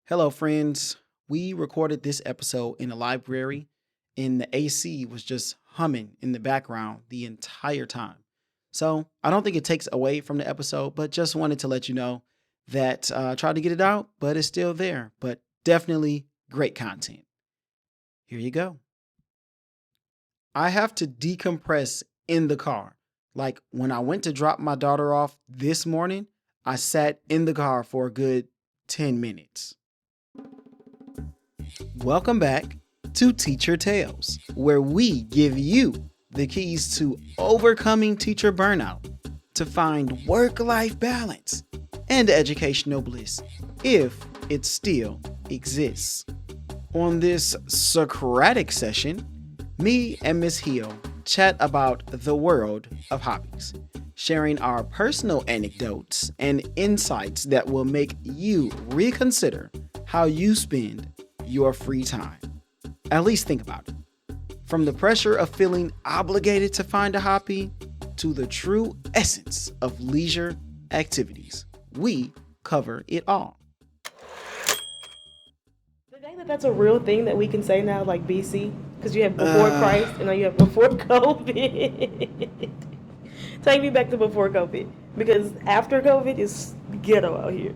Hello, friends. We recorded this episode in a library, and the AC was just humming in the background the entire time. So I don't think it takes away from the episode, but just wanted to let you know that I tried to get it out, but it's still there. But definitely great content. Here you go. I have to decompress in the car. Like when I went to drop my daughter off this morning, I sat in the car for a good 10 minutes. Welcome back to Teacher Tales, where we give you the keys to overcoming teacher burnout, to find work-life balance and educational bliss, if it still exists. On this Socratic session, me and Ms. Hill chat about the world of hobbies, sharing our personal anecdotes and insights that will make you reconsider how you spend your free time. At least think about it. From the pressure of feeling obligated to find a hobby to the true essence of leisure activities, we cover it all. The day that's a real thing that we can say now, like BC, because you have before Christ and now you have before COVID. Take me back to before COVID, because after COVID is ghetto out here.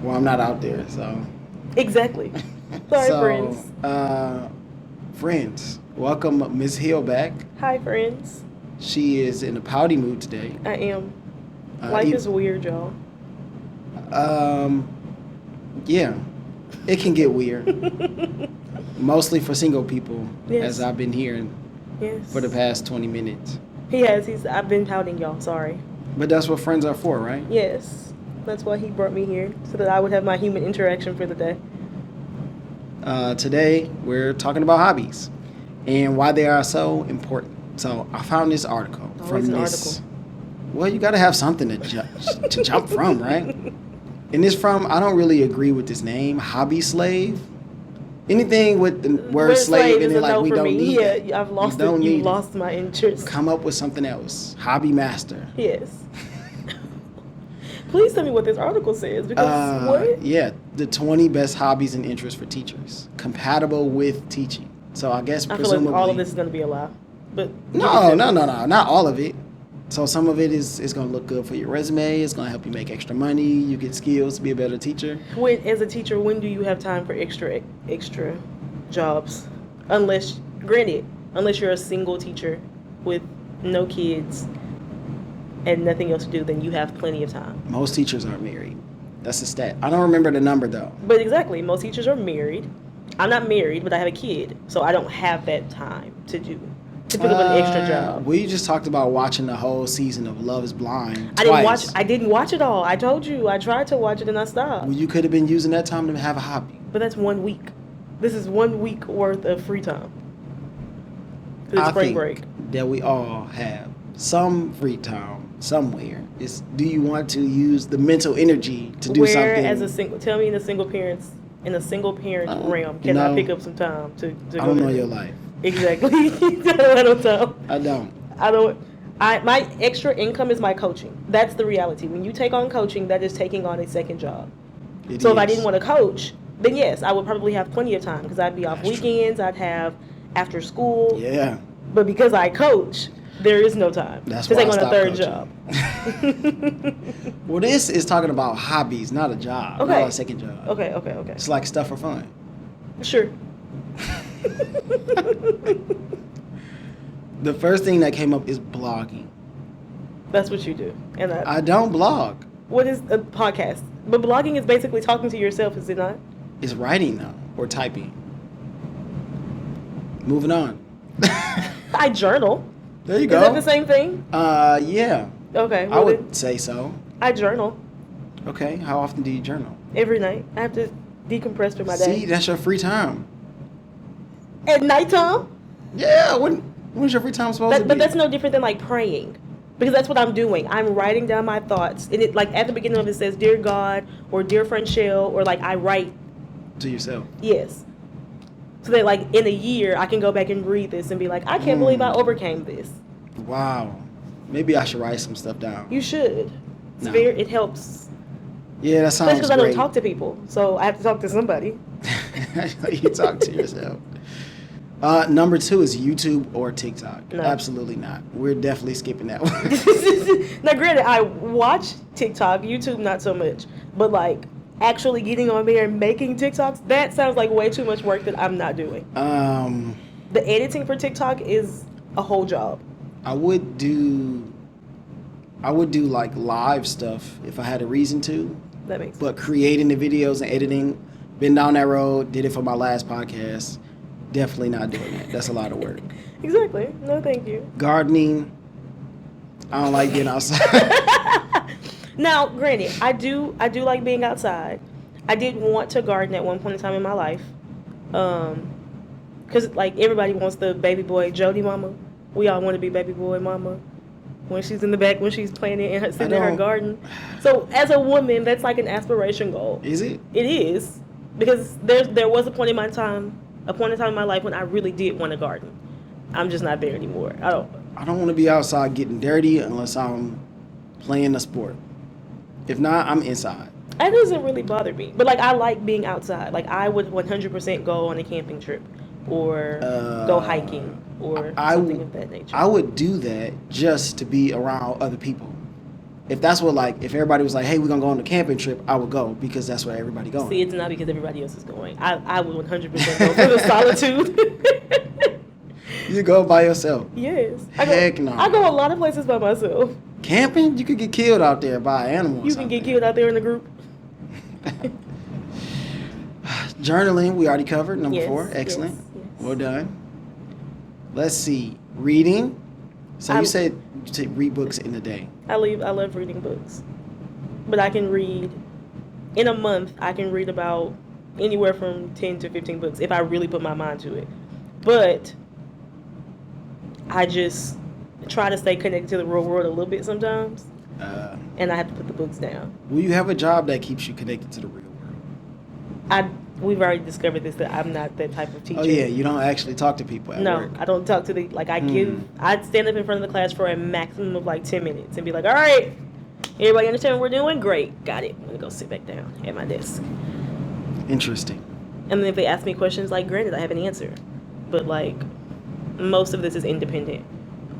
Well, I'm not out there, so. Exactly. Sorry, friends, welcome Ms. Hill back. Hi, friends. She is in a pouty mood today. I am. Life is weird, y'all. Yeah, it can get weird. Mostly for single people, yes. As I've been hearing for the past 20 minutes. I've been pouting, y'all. Sorry. But that's what friends are for, right? Yes. That's why he brought me here, so that I would have my human interaction for the day. Today, we're talking about hobbies and why they are so important. So I found this article Well, you got to have something to jump from, right? And it's from, I don't really agree with this name, Hobby Slave. Anything with the word slave in it, like we don't need it. Yeah, I've lost it. You lost my interest. Come up with something else. Hobby master. Yes. Please tell me what this article says, because what? Yeah, the 20 best hobbies and interests for teachers, compatible with teaching. So I guess presumably... I feel like all of this is going to be a lie. But No, not all of it. So some of it is going to look good for your resume. It's going to help you make extra money. You get skills to be a better teacher. As a teacher, when do you have time for extra jobs? Unless you're a single teacher with no kids and nothing else to do, then you have plenty of time. Most teachers aren't married. That's a stat. I don't remember the number, though. But exactly, most teachers are married. I'm not married, but I have a kid, so I don't have that time to pick up an extra job. We just talked about watching the whole season of Love is Blind twice. I didn't watch it all. I told you. I tried to watch it and I stopped. Well, you could have been using that time to have a hobby. But that's 1 week. This is 1 week worth of free time. It's spring break. That we all have some free time somewhere. Do you want to use the mental energy to do something? Tell me in a single parent realm, can I pick up some time to go? I don't know your life. Exactly. I don't know. I don't. My extra income is my coaching. That's the reality. When you take on coaching, that is taking on a second job. If I didn't want to coach, then yes, I would probably have plenty of time, because I'd be off weekends. I'd have after school. Yeah. But because I coach, there is no time to take on a third job. Well, this is talking about hobbies, not a job, not a second job. Okay. It's like stuff for fun. Sure. The first thing that came up is blogging. That's what you do. And I don't blog. What is a podcast? But blogging is basically talking to yourself, is it not? It's writing, though, or typing. Moving on. I journal. There you go. Is that the same thing? Yeah. Okay. I would say so. I journal. Okay. How often do you journal? Every night. I have to decompress for my day. See, that's your free time. At nighttime? Yeah. When's your free time supposed to be? But that's no different than like praying. Because that's what I'm doing. I'm writing down my thoughts. And it, like, at the beginning of it says, Dear God, or Dear Friend Shell, or like I write. To yourself? Yes. So that, like, in a year, I can go back and read this and be like, I can't believe I overcame this. Wow. Maybe I should write some stuff down. You should. It helps. Yeah, that sounds because I don't talk to people, so I have to talk to somebody. You talk to yourself. Number 2 is YouTube or TikTok. No. Absolutely not. We're definitely skipping that one. Now, granted, I watch TikTok, YouTube not so much, but like actually getting on there and making TikToks, that sounds like way too much work that I'm not doing. The editing for TikTok is a whole job. I would do like live stuff if I had a reason to. That makes sense. But creating the videos and editing, been down that road, did it for my last podcast. Definitely not doing that. That's a lot of work. Exactly. No, thank you. Gardening. I don't like being outside. Now, granted, I do like being outside. I did want to garden at one point in time in my life. Because like everybody wants the baby boy Jody mama. We all want to be baby boy mama. When she's in the back, when she's playing it and sitting in her garden. So as a woman, that's like an aspiration goal. Is it? It is. Because there was a point in time in my life when I really did want to garden. I'm just not there anymore. I don't want to be outside getting dirty unless I'm playing a sport. If not, I'm inside. That doesn't really bother me. But like I like being outside. Like I would 100% go on a camping trip or go hiking or something of that nature. I would do that just to be around other people. If that's what, like, if everybody was like, hey, we're going to go on a camping trip, I would go because that's where everybody going. See, it's not because everybody else is going. I would 100% go for the solitude. You go by yourself? Yes. Heck no. I go a lot of places by myself. Camping? You could get killed out there by animals. You can get killed out there in a group. Journaling, we already covered. Number 4. Excellent. Yes. Well done. Let's see. Reading. So you said to read books in a day. I love reading books. But I can read, in a month, I can read about anywhere from 10 to 15 books if I really put my mind to it. But I just try to stay connected to the real world a little bit sometimes. And I have to put the books down. Will you have a job that keeps you connected to the real world? We've already discovered this, that I'm not that type of teacher. Oh, yeah. You don't actually talk to people at work. No, I don't talk to I'd stand up in front of the class for a maximum of like 10 minutes and be like, all right, everybody understand what we're doing? Great. Got it. I'm going to go sit back down at my desk. Interesting. And then if they ask me questions, like, granted, I have an answer. But, like, most of this is independent.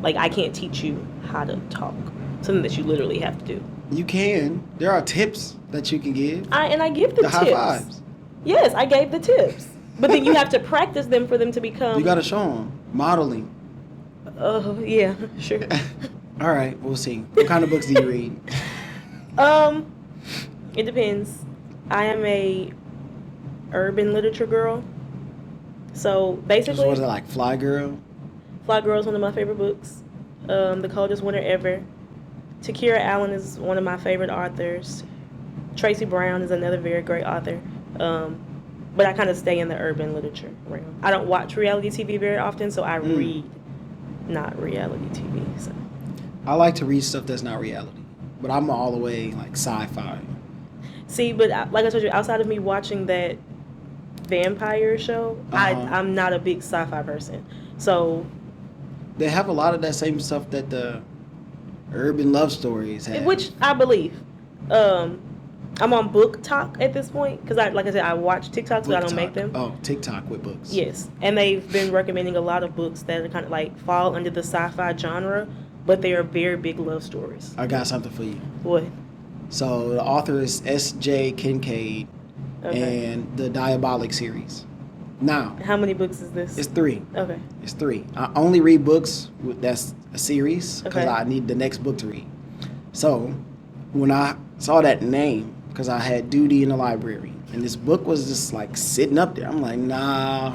Like, I can't teach you how to talk. Something that you literally have to do. You can. There are tips that you can give. I give the tips. High fives. Yes, I gave the tips. But then you have to practice them for them to become... You got to show them. Modeling. Yeah, sure. All right, we'll see. What kind of books do you read? It depends. I am a urban literature girl. So basically... So was it like Fly Girl? Fly Girl is one of my favorite books. The Coldest Winter Ever. Takira Allen is one of my favorite authors. Tracy Brown is another very great author. But I kind of stay in the urban literature realm. I don't watch reality TV very often, so I read not reality TV. So I like to read stuff that's not reality, but I'm all the way like sci-fi. See, but like I told you, outside of me watching that vampire show, I'm not a big sci-fi person. So they have a lot of that same stuff that the urban love stories have, which I believe. I'm on Book Talk at this point because, like I said, I watch TikToks, but I don't make them. Oh, TikTok with books. Yes, and they've been recommending a lot of books that are kind of like fall under the sci-fi genre, but they are very big love stories. I got something for you. What? So the author is S.J. Kincaid, and the Diabolic series. Now, how many books is this? It's 3. Okay. It's 3. I only read books that's a series because I need the next book to read. So when I saw that name, because I had duty in the library, and this book was just like sitting up there, I'm like, nah,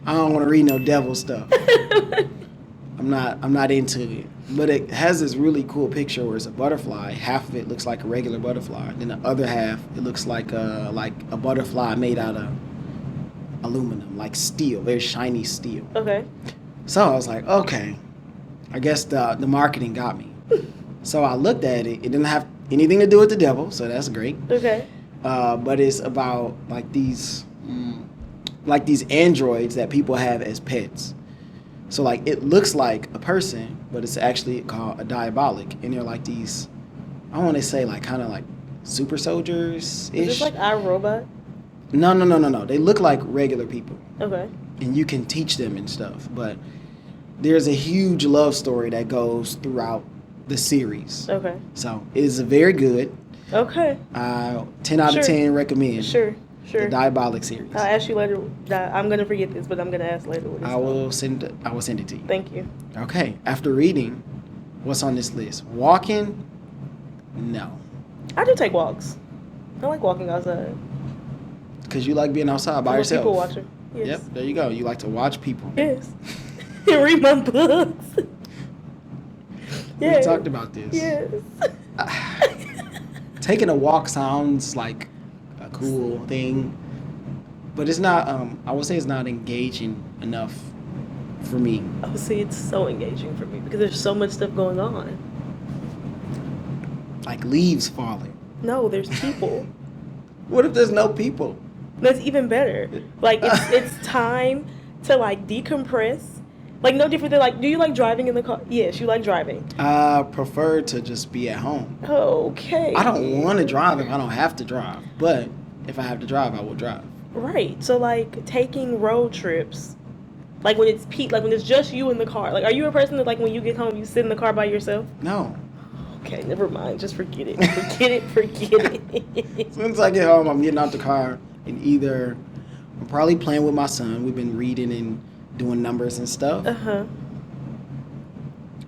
I don't want to read no devil stuff. I'm not into it. But it has this really cool picture where it's a butterfly. Half of it looks like a regular butterfly, then the other half it looks like a butterfly made out of aluminum, like steel, very shiny steel. Okay. So I was like, okay, I guess the marketing got me. So I looked at it. It didn't have anything to do with the devil, so that's great. Okay. But it's about like these androids that people have as pets. So like it looks like a person, but it's actually called a diabolic, and they're like these, I want to say like kind of like super soldiers Is ish. this like iRobot? No. They look like regular people, Okay. and you can teach them and stuff. But there's a huge love story that goes throughout the series. Okay. So it is very good. Okay. 10 out Sure. of 10 recommend. Sure. The Diabolic series. I'll ask you later. I'm gonna forget this, but I'm gonna ask later what it's I will send it to you. Thank you. Okay. After reading, what's on this list? Walking? No. I do take walks. I like walking outside. Because you like being outside by I'm a yourself. people watcher. Yes. Yep, there you go. You like to watch people. Yes. Read my books. We talked about this. Yes. Taking a walk sounds like a cool thing, but it's not. I would say it's not engaging enough for me. Oh, see, it's so engaging for me because there's so much stuff going on. Like leaves falling. No, there's people. What if there's no people? That's even better. Like it's time to like decompress. Like no different than like, do you like driving in the car? Yes, you like driving. I prefer to just be at home. Okay. I don't want to drive if I don't have to drive, but if I have to drive, I will drive. Right. So like taking road trips, like when it's peak, like when it's just you in the car. Like, are you a person that like when you get home you sit in the car by yourself? No. Okay, never mind. Just forget it. Forget it. As soon as I get home, I'm getting out the car and either I'm probably playing with my son. We've been reading and doing numbers and stuff. Uh-huh.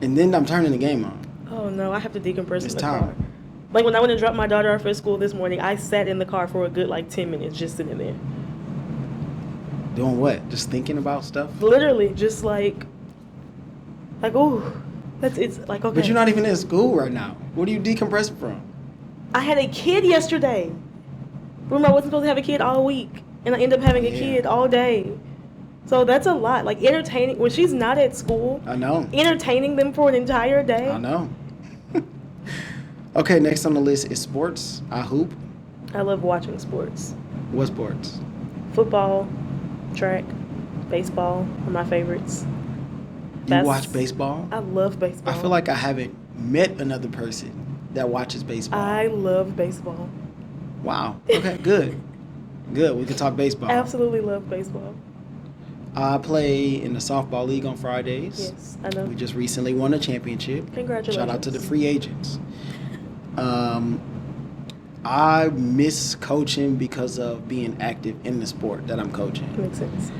And then I'm turning the game on. Oh no, I have to decompress It's in the time. car. Like when I went and dropped my daughter off at school this morning, I sat in the car for a good like 10 minutes just sitting there. Doing what? Just thinking about stuff? Literally, just like ooh, it's like okay. But you're not even in school right now. What are you decompressing from? I had a kid yesterday. Remember, I wasn't supposed to have a kid all week, and I ended up having a kid all day. So that's a lot. Like entertaining when she's not at school. I know. Entertaining them for an entire day. I know. Okay, next on the list is sports. I hoop. I love watching sports. What sports? Football, track, baseball are my favorites. You watch baseball? I love baseball. I feel like I haven't met another person that watches baseball. I love baseball. Wow. Okay, good. Good. We can talk baseball. Absolutely love baseball. I play in the softball league on Fridays. Yes, I know. We just recently won a championship. Congratulations. Shout out to the free agents. I miss coaching because of being active in the sport that I'm coaching. Makes sense.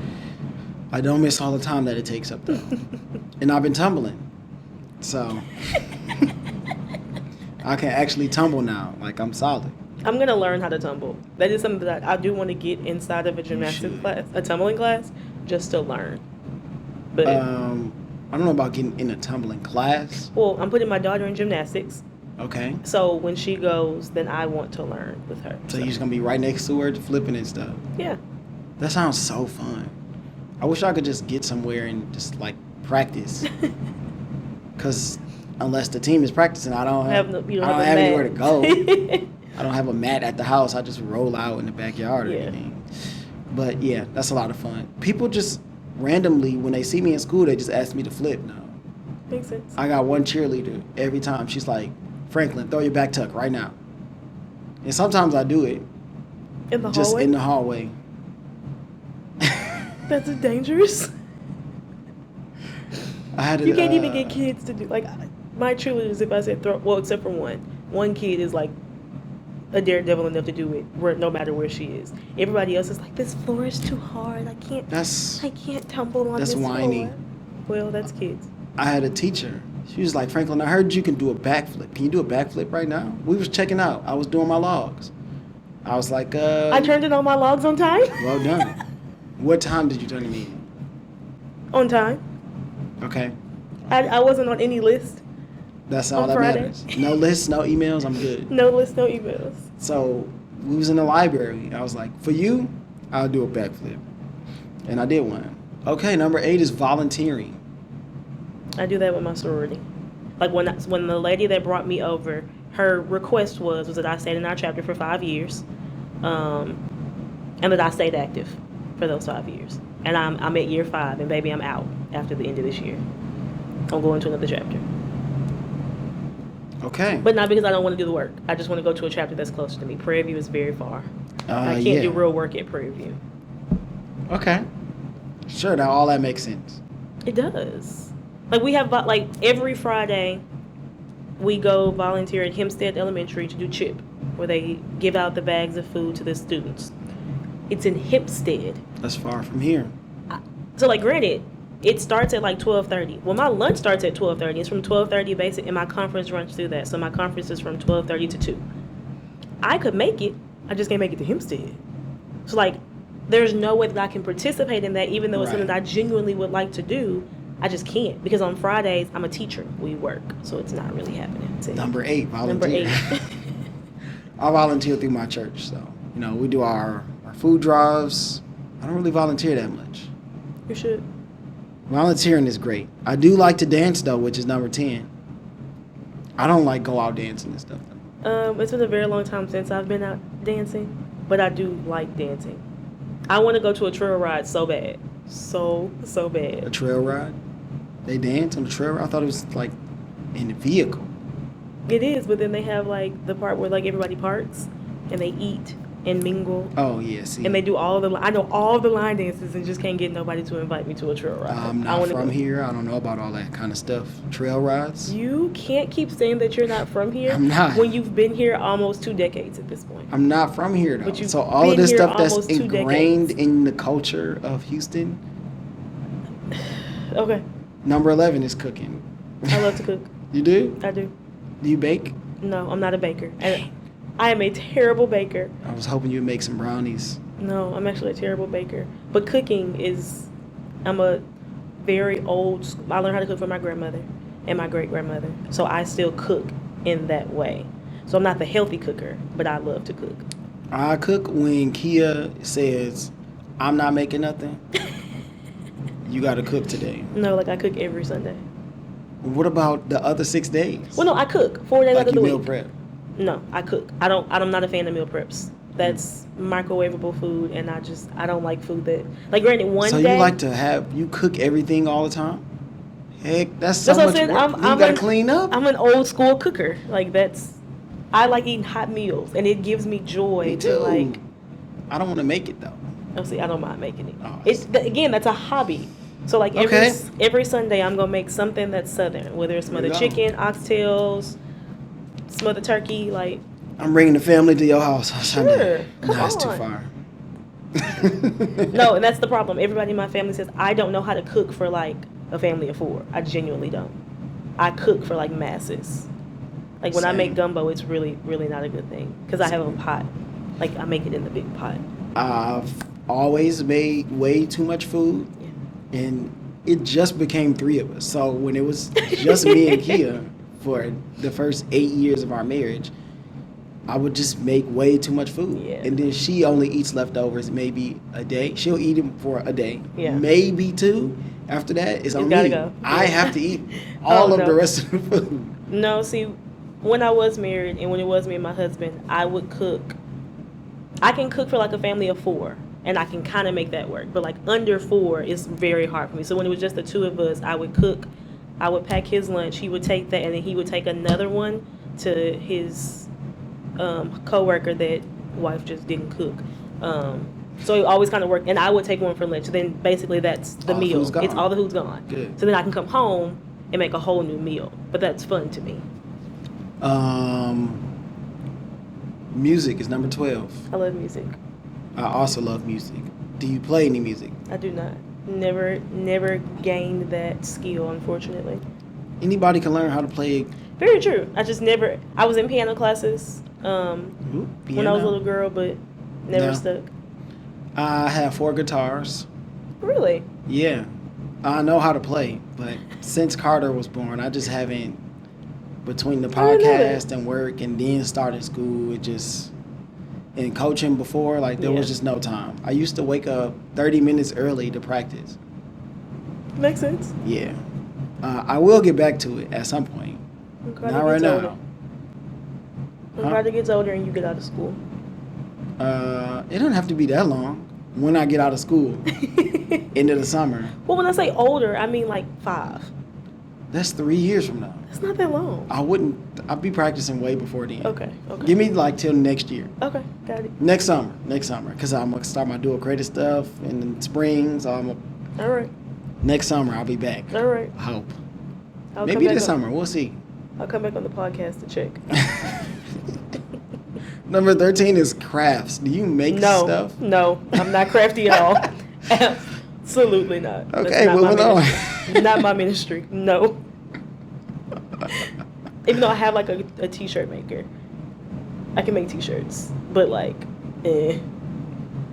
I don't miss all the time that it takes up though. And I've been tumbling. So I can actually tumble now. Like I'm solid. I'm going to learn how to tumble. That is something that I do want to get inside of a gymnastics class, a tumbling class, just to learn. But I don't know about getting in a tumbling class. well, I'm putting my daughter in gymnastics. Okay. So when she goes, then I want to learn with her. So you're just gonna be right next to her flipping and stuff. Yeah. That sounds so fun. I wish I could just get somewhere and just like practice. Cause unless the team is practicing, I don't have anywhere to go. I don't have a mat at the house. I just roll out in the backyard or anything. But yeah, that's a lot of fun. People just randomly, when they see me in school, they just ask me to flip now. Makes sense. I got one cheerleader every time. She's like, Franklin, throw your back tuck right now. And sometimes I do it. In the just hallway? in the hallway. That's dangerous. You can't even get kids to do, like, my cheerleaders, if I said throw, well, except for one. One kid is like a daredevil enough to do it no matter where she is. Everybody else is like, this floor is too hard. I can't tumble on this floor. That's whiny. Well, that's kids. I had a teacher. She was like, Franklin, I heard you can do a backflip. Can you do a backflip right now? We was checking out. I was doing my logs. I was like, I turned in all my logs on time? Well done. What time did you turn them in? On time. Okay. I wasn't on any list. That's all on that Friday. matters. No lists, no emails, I'm good. No list, no emails. So we was in the library. I was like, for you, I'll do a backflip. And I did one. Okay, number 8 is volunteering. I do that with my sorority. Like when the lady that brought me over, her request was that I stayed in our chapter for 5 years, and that I stayed active for those 5 years. And I'm at year 5, and baby, I'm out after the end of this year. I'm going to another chapter. Okay. But not because I don't want to do the work. I just want to go to a chapter that's closer to me. Prairie View is very far. I can't do real work at Prairie View. Okay. Sure, now all that makes sense. It does. Like, we have, like, every Friday, we go volunteer at Hempstead Elementary to do CHIP, where they give out the bags of food to the students. It's in Hempstead. That's far from here. So, like, granted, it starts at like 12:30. Well, my lunch starts at 12:30. It's from 12:30 basic, and my conference runs through that. So my conference is from 12:30 to 2. I could make it. I just can't make it to Hempstead. So, like, there's no way that I can participate in that, even though it's something that I genuinely would like to do. I just can't, because on Fridays, I'm a teacher. We work. So it's not really happening. Number 8, volunteer. Number 8. I volunteer through my church. So, you know, we do our food drives. I don't really volunteer that much. You should. Volunteering is great. I do like to dance, though, which is number 10. I don't like go out dancing and stuff. It's been a very long time since I've been out dancing, but I do like dancing. I want to go to a trail ride so bad. So bad. A trail ride? They dance on the trail ride? I thought it was, like, in a vehicle. It is, but then they have, like, the part where, like, everybody parks and they eat and mingle. Oh, yeah, see. And they do I know all the line dances and just can't get nobody to invite me to a trail ride. I'm not from here. I don't know about all that kind of stuff. Trail rides? You can't keep saying that you're not from here. I'm not. When you've been here almost 2 decades at this point. I'm not from here, though. But so all of this stuff that's 2 ingrained decades. in the culture of Houston. Okay. Number 11 is cooking. I love to cook. You do? I do. Do you bake? No, I'm not a baker. I am a terrible baker. I was hoping you'd make some brownies. No, I'm actually a terrible baker. But cooking I'm a very old, I learned how to cook from my grandmother and my great-grandmother. So I still cook in that way. So I'm not the healthy cooker, but I love to cook. I cook when Kia says, I'm not making nothing. You got to cook today. No, like I cook every Sunday. What about the other 6 days? Well, no, I cook 4 days out of the week. Meal prep? No, I cook. I'm not a fan of meal preps. That's microwavable food, and I don't like food that, like, granted, one day. So you like to you cook everything all the time? Heck, that's so much work. You got to clean up. I'm an old school cooker. Like, I like eating hot meals, and it gives me joy. Me too. To, like. I don't want to make it, though. Oh, see, I don't mind making it. Oh, Again, that's a hobby. So, like, every Sunday, I'm going to make something that's Southern, whether it's smothered chicken, oxtails, smothered turkey, like. I'm bringing the family to your house on Sunday. Come on. It's too far. No, and that's the problem. Everybody in my family says I don't know how to cook for, like, a family of 4. I genuinely don't. I cook for, like, masses. Like, when I make gumbo, it's really, really not a good thing because I have a pot. Like, I make it in the big pot. I've always made way too much food, and it just became 3 of us. So when it was just me and Kia for the first 8 years of our marriage, I would just make way too much food. Yeah. And then she only eats leftovers maybe a day. She'll eat them for a day, maybe 2. After that, it's on me. Go. I have to eat all of the rest of the food. No, see, when I was married and when it was me and my husband, I would cook. I can cook for, like, a family of 4, and I can kind of make that work. But, like, under 4 is very hard for me. So when it was just the 2 of us, I would cook. I would pack his lunch. He would take that, and then he would take another one to his co-worker that wife just didn't cook. So it always kind of worked. And I would take one for lunch. Then basically that's the meal. It's all the food's gone. Good. So then I can come home and make a whole new meal. But that's fun to me. Music is number 12. I love music. I also love music. Do you play any music? I do not. Never gained that skill, unfortunately. Anybody can learn how to play. Very true. I was in piano classes when I was a little girl, but never stuck. I have 4 guitars. Really? Yeah. I know how to play, but since Carter was born, I just haven't, between the podcast and work and then starting school, and coaching before, like, there was just no time. I used to wake up 30 minutes early to practice. Makes sense. Yeah. I will get back to it at some point. Not right now. When Carter gets older and you get out of school. It doesn't have to be that long. When I get out of school, into the summer. Well, when I say older, I mean like 5. That's 3 years from now. It's not that long. I'll be practicing way before then. Okay. Give me like till next year. Okay, got it. Next summer. Because I'm going to start my dual credit stuff in the spring. So all right. Next summer, I'll be back. All right. I hope. I'll Maybe this summer. We'll see. I'll come back on the podcast to check. Number 13 is crafts. Do you make stuff? No, I'm not crafty at all. Absolutely not. Okay, moving on. Not my ministry. No. Even though I have like a t-shirt maker. I can make t-shirts. But like, They're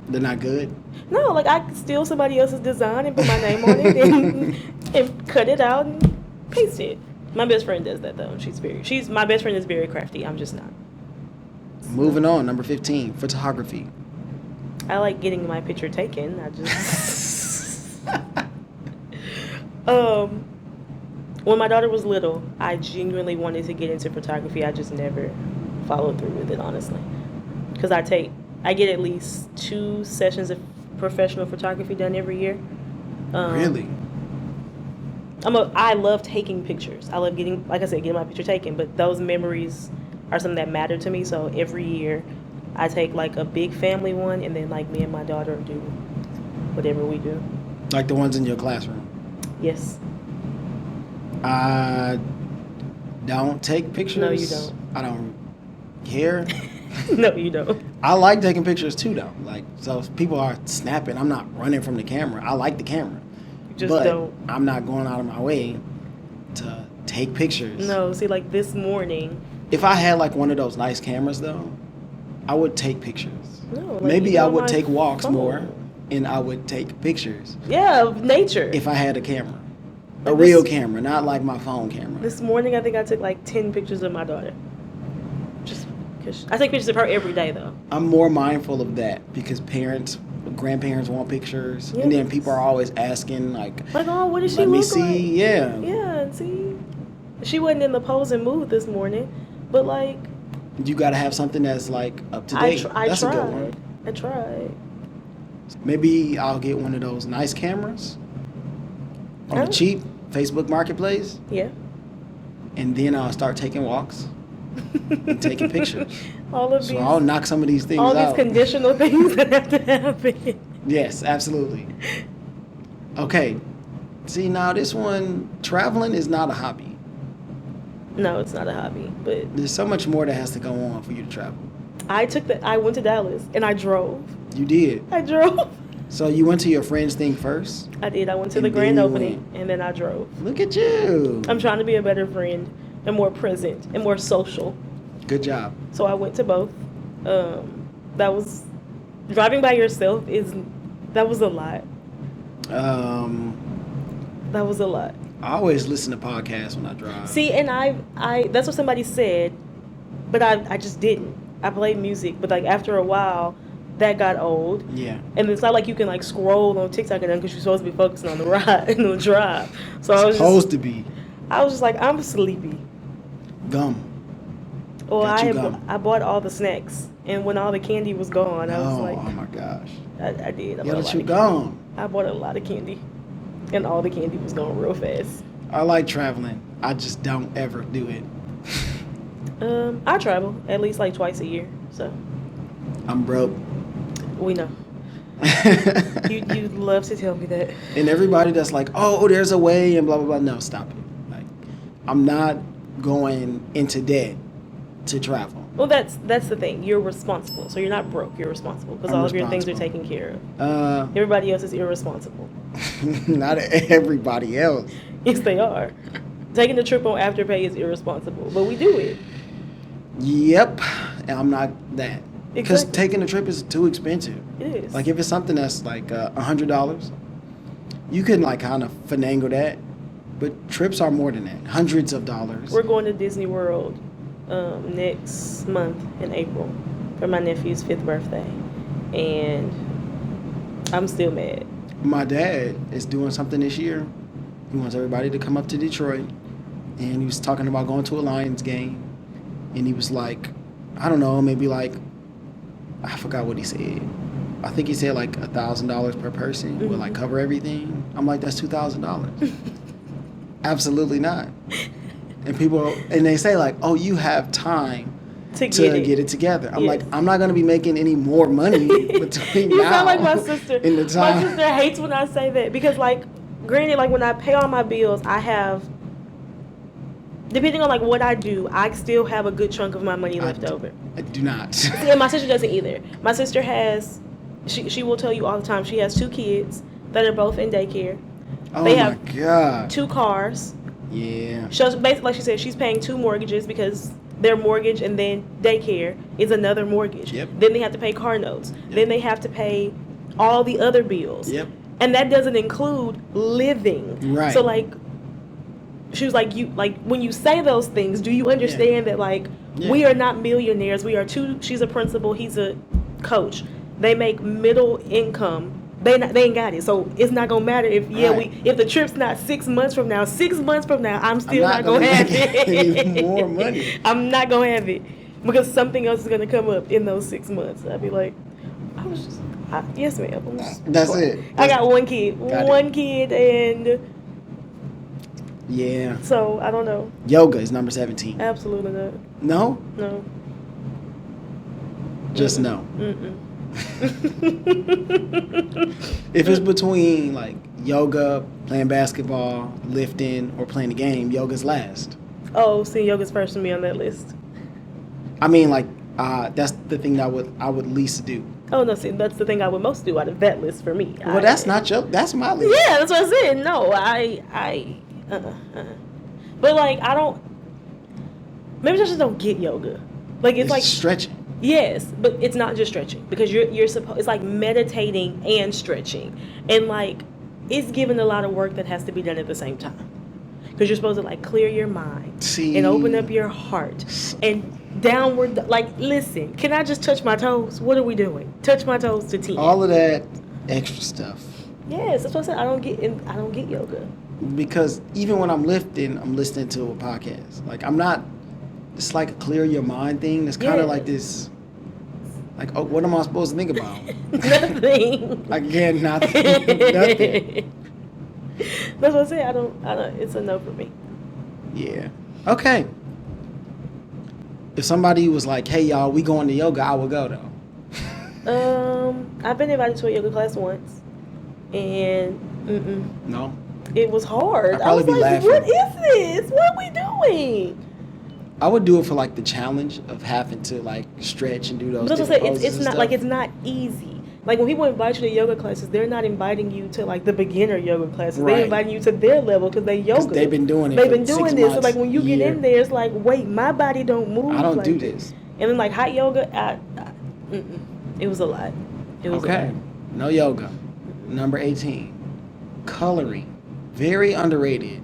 not good? No, like I could steal somebody else's design and put my name on it and cut it out and paste it. My best friend does that though. My best friend is very crafty. I'm just not. Moving on, number 15, photography. I like getting my picture taken. I just when my daughter was little, I genuinely wanted to get into photography. I just never followed through with it, honestly. Because I get at least 2 sessions of professional photography done every year. Really? I love taking pictures. I love getting my picture taken, but those memories are something that matter to me. So every year I take like a big family one, and then like me and my daughter do whatever we do. Like the ones in your classroom? Yes. I don't take pictures. No, you don't. I don't care. No, you don't. I like taking pictures too, though. Like, so if people are snapping, I'm not running from the camera. I like the camera. You just don't. I'm not going out of my way to take pictures. No, see, like this morning. If I had like one of those nice cameras, though, I would take pictures. No, like maybe I would take walks more, and I would take pictures. Yeah, of nature. If I had a camera. A real camera, not like my phone camera. This morning, I think I took like 10 pictures of my daughter. Just because I take pictures of her every day, though. I'm more mindful of that because grandparents want pictures, yes. And then people are always asking, like, oh, what does she let me look see, like? Yeah. Yeah, see, she wasn't in the posing mood this morning, but like, you got to have something that's like up to date. That's a good one. I tried. Maybe I'll get one of those nice cameras on the cheap Facebook Marketplace. Yeah. And then I'll start taking walks and taking pictures. So I'll knock some of these things out. out. All these conditional things that have to happen. Yes, absolutely. Okay. See, now this one, traveling is not a hobby. No, it's not a hobby, but there's so much more that has to go on for you to travel. I went to Dallas and I drove. You did? I drove. So you went to your friend's thing first? I did. I went to the grand opening and then I drove. Look at you. I'm trying to be a better friend and more present and more social. Good job. So I went to both. Driving by yourself that was a lot. That was a lot. I always listen to podcasts when I drive. See, and I that's what somebody said, but I just didn't. I played music, but like after a while, that got old. Yeah. And it's not like you can like scroll on TikTok and because you're supposed to be focusing on the ride and the drive. So I was just like, I'm sleepy. Gum. Well, I bought all the snacks, and when all the candy was gone, I was like, oh my gosh. I did. You gotta chew gum. I bought a lot of candy, and all the candy was gone real fast. I like traveling. I just don't ever do it. I travel at least like twice a year, so. I'm broke. We know. You love to tell me that. And everybody that's like, oh, there's a way and blah blah blah. No, stop it. Like, I'm not going into debt to travel. Well, that's the thing. You're responsible, so you're not broke. You're responsible because all of your things are taken care of. Everybody else is irresponsible. Not everybody else. Yes, they are. Taking a trip on Afterpay is irresponsible, but we do it. Yep, and I'm not that. Because Exactly. taking a trip is too expensive. It is. Like if it's something that's like $100, you can like kind of finagle that. But trips are more than that, hundreds of dollars. We're going to Disney World next month in April for my nephew's 5th birthday, and I'm still mad. My dad is doing something this year. He wants everybody to come up to Detroit, and he was talking about going to a Lions game, and he was like, I don't know, maybe like, I forgot what he said. I think he said like $1,000 per person would like cover everything. I'm like, that's $2,000. Absolutely not. And they say like, oh, you have time to get it together. I'm like, I'm not going to be making any more money between you now sound like my sister. and the time. My sister hates when I say that because, like, granted, like when I pay all my bills, I have, depending on like what I do, I still have a good chunk of my money left over. I do not. See, and my sister doesn't either. My sister has, she will tell you all the time, she has 2 kids that are both in daycare. Oh they my have God. 2 cars. Yeah. So basically, like she said, she's paying 2 mortgages because their mortgage and then daycare is another mortgage. Yep. Then they have to pay car notes. Yep. Then they have to pay all the other bills. Yep. And that doesn't include living. Right. So like, she was like, you like when you say those things, do you understand that like we are not millionaires? We are 2. She's a principal. He's a coach. They make middle income. They ain't got it, so it's not gonna matter if if the trip's not 6 months from now. 6 months from now, I'm still not gonna have it. Any more money. I'm not gonna have it because something else is gonna come up in those 6 months. I'd be like, yes, ma'am. That's it. I got 1 kid, kid, and yeah. So I don't know. Yoga is number 17. Absolutely not. No. No. Just no. Mm-mm. If it's between like yoga, playing basketball, lifting, or playing the game, yoga's last. Oh, see, yoga's first for me on that list. I mean, like that's the thing that I would least do. Oh no, see, that's the thing I would most do out of that list for me. Well, that's not your. That's my list. Yeah, that's what I said. No, But like, I don't. Maybe I just don't get yoga. Like it's like stretching. Yes, but it's not just stretching because you're supposed. It's like meditating and stretching, and like it's given a lot of work that has to be done at the same time because you're supposed to like clear your mind and open up your heart and downward. Like, listen, can I just touch my toes? What are we doing? Touch my toes to 10. All of that extra stuff. Yes, that's what I said. I don't get yoga because even when I'm lifting, I'm listening to a podcast. Like I'm not. It's like a clear your mind thing. It's kind of like this, like, oh, what am I supposed to think about? Nothing. Again, nothing. That's what I say. I don't. It's a no for me. Yeah. Okay. If somebody was like, "Hey, y'all, we going to yoga," I would go though. I've been invited to a yoga class once, and no, it was hard. I'd probably be laughing. What is this? What are we doing? I would do it for like the challenge of having to like stretch and do those. But it's not like it's not easy. Like when people invite you to yoga classes, they're not inviting you to like the beginner yoga classes. Right. They're inviting you to their level because they yoga. They've been doing it. They've been doing this. So like when you get in there, it's like, wait, my body don't move. I don't like do this. And then like hot yoga, it was a lot. It was okay. No yoga. Number 18, coloring, very underrated.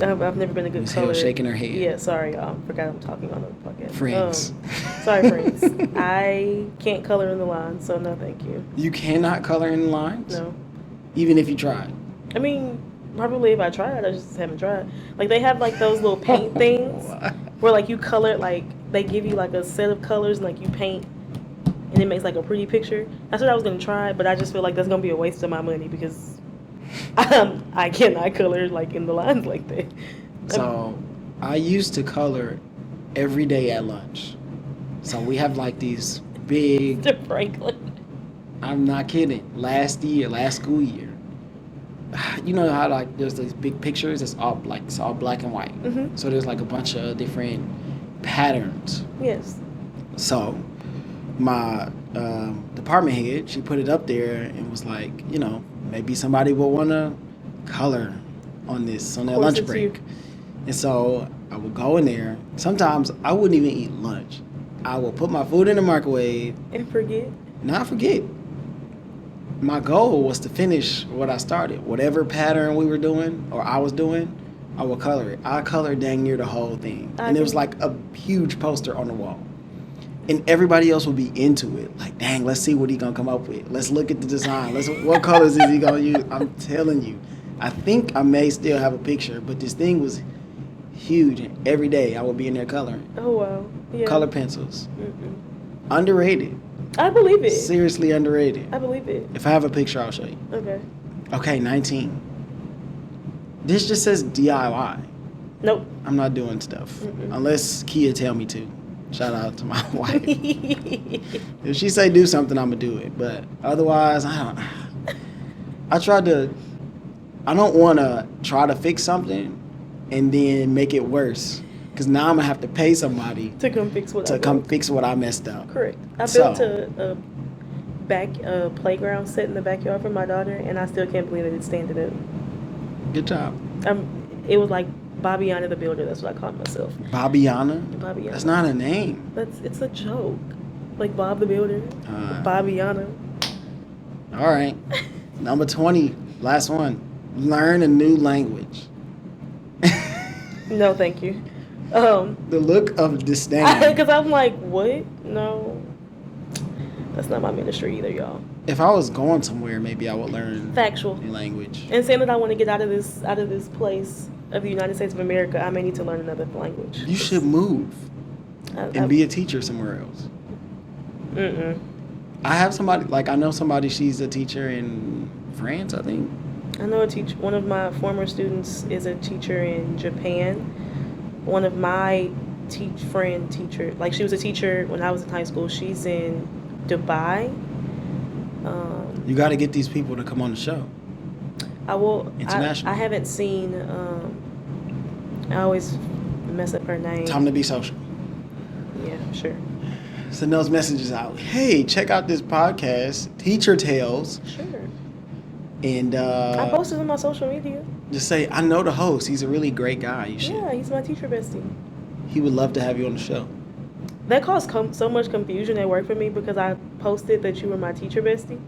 I've never been a good color. Shaking her head. Yeah, sorry, y'all. Forgot I'm talking on the podcast. Friends. Sorry, friends. I can't color in the lines, so no, thank you. You cannot color in the lines? No. Even if you tried? I mean, probably if I tried, I just haven't tried. Like they have like those little paint things where like you color, like they give you like a set of colors and like you paint and it makes like a pretty picture. That's what I was gonna try, but I just feel like that's gonna be a waste of my money because I cannot color like in the lines like that. So I used to color every day at lunch. So we have like these big. Mr. Franklin. I'm not kidding. Last school year. You know how like there's these big pictures. It's all black and white. Mm-hmm. So there's like a bunch of different patterns. Yes. So my department head, she put it up there and was like, you know, maybe somebody will want to color on this on their lunch break. And so I would go in there. Sometimes I wouldn't even eat lunch. I would put my food in the microwave. And forget. Not forget. My goal was to finish what I started. Whatever pattern we were doing or I was doing, I would color it. I colored dang near the whole thing. And it was like a huge poster on the wall. And everybody else would be into it. Like, dang, let's see what he's going to come up with. Let's look at the design. What colors is he going to use? I'm telling you. I think I may still have a picture, but this thing was huge. And every day I would be in there coloring. Oh, wow. Yeah. Color pencils. Underrated. I believe it. Seriously underrated. I believe it. If I have a picture, I'll show you. Okay. Okay, 19. This just says DIY. Nope. I'm not doing stuff unless Kia tell me to. Shout out to my wife. If she say do something, I'm gonna do it. But otherwise, I don't want to try to fix something and then make it worse. Because now I'm gonna have to pay somebody to come fix what I messed up. Correct. I built a playground set in the backyard for my daughter, and I still can't believe that it's standing up. Good job. It was like Bobbiana the Builder. That's what I called myself. Bobbiana? That's not a name. It's a joke. Like Bob the Builder. Bobbiana. All right. Number 20. Last one. Learn a new language. No, thank you. The look of disdain. Because I'm like, what? No. That's not my ministry either, y'all. If I was going somewhere, maybe I would learn factual new language. And saying that I want to get out of this place of the United States of America, I may need to learn another language. You should move and be a teacher somewhere else. I have somebody, I know somebody, she's a teacher in France, I think. I know one of my former students is a teacher in Japan. One of my teacher, she was a teacher when I was in high school. She's in Dubai. You got to get these people to come on the show. I will. International. I haven't seen. I always mess up her name. Time to be social. Yeah, sure. Send those messages out. Hey, check out this podcast, Teacher Tales. Sure. And I posted on my social media. Just say, I know the host. He's a really great guy. You should. Yeah, he's my teacher bestie. He would love to have you on the show. That caused so much confusion at work for me because I posted that you were my teacher bestie.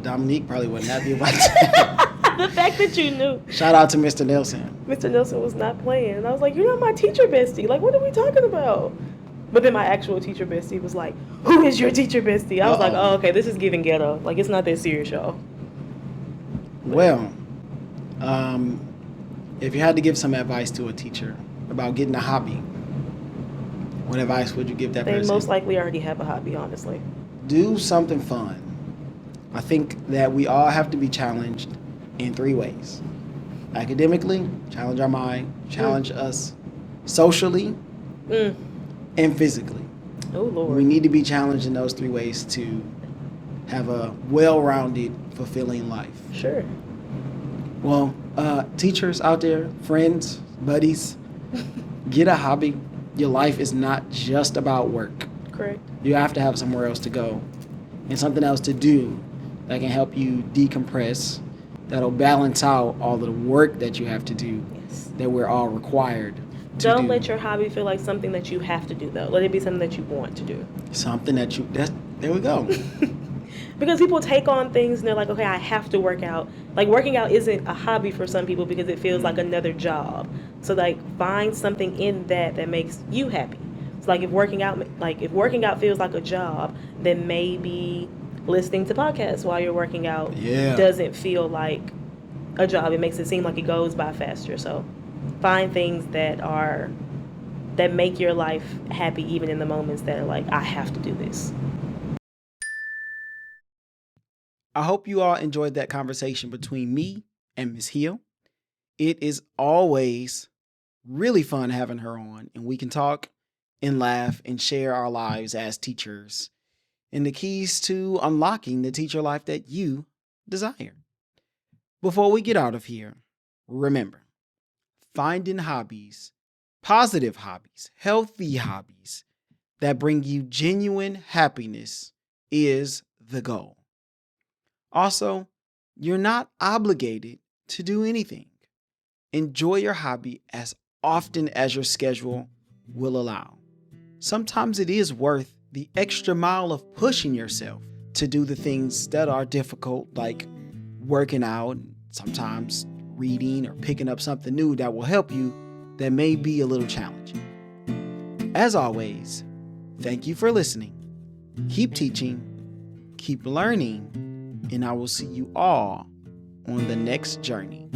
Dominique probably wasn't happy about that. The fact that you knew. Shout out to Mr. Nelson. Mr. Nelson was not playing. And I was like, you're not my teacher bestie. Like, what are we talking about? But then my actual teacher bestie was like, who is your teacher bestie? I was like, oh, okay, this is giving ghetto. Like, it's not that serious, y'all. Well, if you had to give some advice to a teacher about getting a hobby, what advice would you give that person? They most likely already have a hobby, honestly. Do something fun. I think that we all have to be challenged in 3 ways. Academically, challenge our mind, challenge us socially, and physically. Oh, Lord. We need to be challenged in those 3 ways to have a well-rounded, fulfilling life. Sure. Well, teachers out there, friends, buddies, get a hobby. Your life is not just about work. Correct. You have to have somewhere else to go and something else to do that can help you decompress, that'll balance out all of the work that you have to do, that we're all required to do. Don't let your hobby feel like something that you have to do, though. Let it be something that you want to do. Something that there we go. Because people take on things and they're like, okay, I have to work out. Like, working out isn't a hobby for some people because it feels like another job. So, like, find something in that makes you happy. So, like, if working out feels like a job, then maybe listening to podcasts while you're working out doesn't feel like a job. It makes it seem like it goes by faster. So, find things that make your life happy even in the moments that are like, I have to do this. I hope you all enjoyed that conversation between me and Ms. Hill. It is always really fun having her on, and we can talk and laugh and share our lives as teachers and the keys to unlocking the teacher life that you desire. Before we get out of here, remember, finding hobbies, positive hobbies, healthy hobbies that bring you genuine happiness is the goal. Also, you're not obligated to do anything. Enjoy your hobby as often as your schedule will allow. Sometimes it is worth the extra mile of pushing yourself to do the things that are difficult, like working out, sometimes reading or picking up something new that will help you that may be a little challenging. As always, thank you for listening. Keep teaching, keep learning, and I will see you all on the next journey.